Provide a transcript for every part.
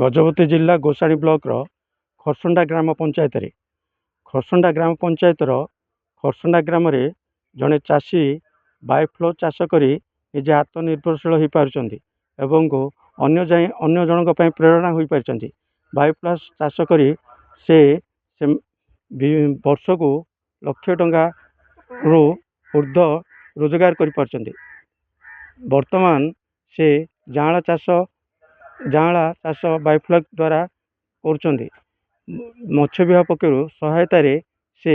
ଗଜପତି ଜିଲ୍ଲା ଗୋଷାଣୀ ବ୍ଲକର ଖରସଣ୍ଡା ଗ୍ରାମ ପଞ୍ଚାୟତରେ ଖରସଣ୍ଡା ଗ୍ରାମ ପଞ୍ଚାୟତର ଖରସଣ୍ଡା ଗ୍ରାମରେ ଜଣେ ଚାଷୀ ବାୟୋଫ୍ଲୋ ଚାଷ କରି ନିଜେ ଆତ୍ମନିର୍ଭରଶୀଳ ହୋଇପାରୁଛନ୍ତି ଏବଂ ଅନ୍ୟ ଜଣଙ୍କ ପାଇଁ ପ୍ରେରଣା ହୋଇପାରିଛନ୍ତି। ବାୟୋଫ୍ଲୋ ଚାଷ କରି ସେ ବର୍ଷକୁ ଲକ୍ଷ ଟଙ୍କାରୁ ଉର୍ଦ୍ଧ୍ୱ ରୋଜଗାର କରିପାରୁଛନ୍ତି। ବର୍ତ୍ତମାନ ସେ ଯାଆଁଳା ଚାଷ ବାୟୋଫ୍ଲୋ ଦ୍ୱାରା କରୁଛନ୍ତି। ମତ୍ସ୍ୟ ବିଭାଗ ପକ୍ଷରୁ ସହାୟତାରେ ସେ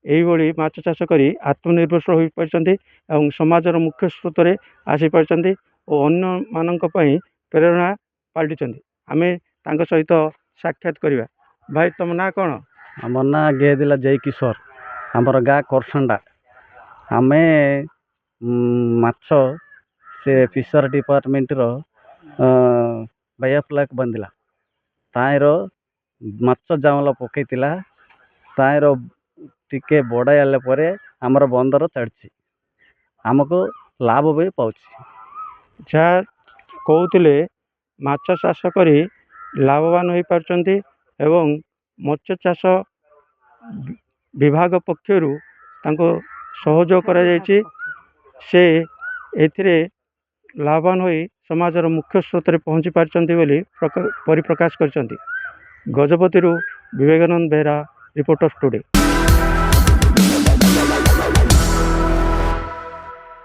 ଏହିଭଳି ମାଛ ଚାଷ କରି ଆତ୍ମନିର୍ଭରଶୀଳ ହୋଇପାରିଛନ୍ତି ଏବଂ ସମାଜର ମୁଖ୍ୟ ସ୍ରୋତରେ ଆସିପାରିଛନ୍ତି ଓ ଅନ୍ୟମାନଙ୍କ ପାଇଁ ପ୍ରେରଣା ପାଲଟିଛନ୍ତି। ଆମେ ତାଙ୍କ ସହିତ ସାକ୍ଷାତ କରିବା। ଭାଇ, ତମ ନାଁ କ'ଣ? আমার না গেদিলা জয় কিশোর। আমার ଗାଁ କରସଣ୍ଡା। ଆମେ ମାଛ ସେ ଫିସର ଡିପାର୍ଟମେଣ୍ଟର ବାୟୋଫ୍ଲାକ୍ ବାନ୍ଧିଲା ତାର ମାଛ ଜାଉଁଳ ପକେଇଥିଲା। ତାର ଟିକେ ବଡ଼ ହେଲା ପରେ ଆମର ବନ୍ଦର ଚାଲିଛି, ଆମକୁ ଲାଭ ବି ପାଉଛି। ଯାହା କହୁଥିଲେ ମାଛ ଚାଷ କରି ଲାଭବାନ ହୋଇପାରୁଛନ୍ତି ଏବଂ ମତ୍ସ୍ୟ ଚାଷ ବିଭାଗ ପକ୍ଷରୁ ତାଙ୍କୁ ସହଯୋଗ କରାଯାଇଛି। ସେ ଏଥିରେ ଲାଭବାନ ହୋଇ ସମାଜର ମୁଖ୍ୟ ସ୍ରୋତରେ ପହଞ୍ଚି ପାରିଛନ୍ତି ବୋଲି ପରିପ୍ରକାଶ କରିଛନ୍ତି। ଗଜପତିରୁ ବିବେକାନନ୍ଦ ବେହେରା, ରିପୋର୍ଟର୍ସ ଟୁଡେ।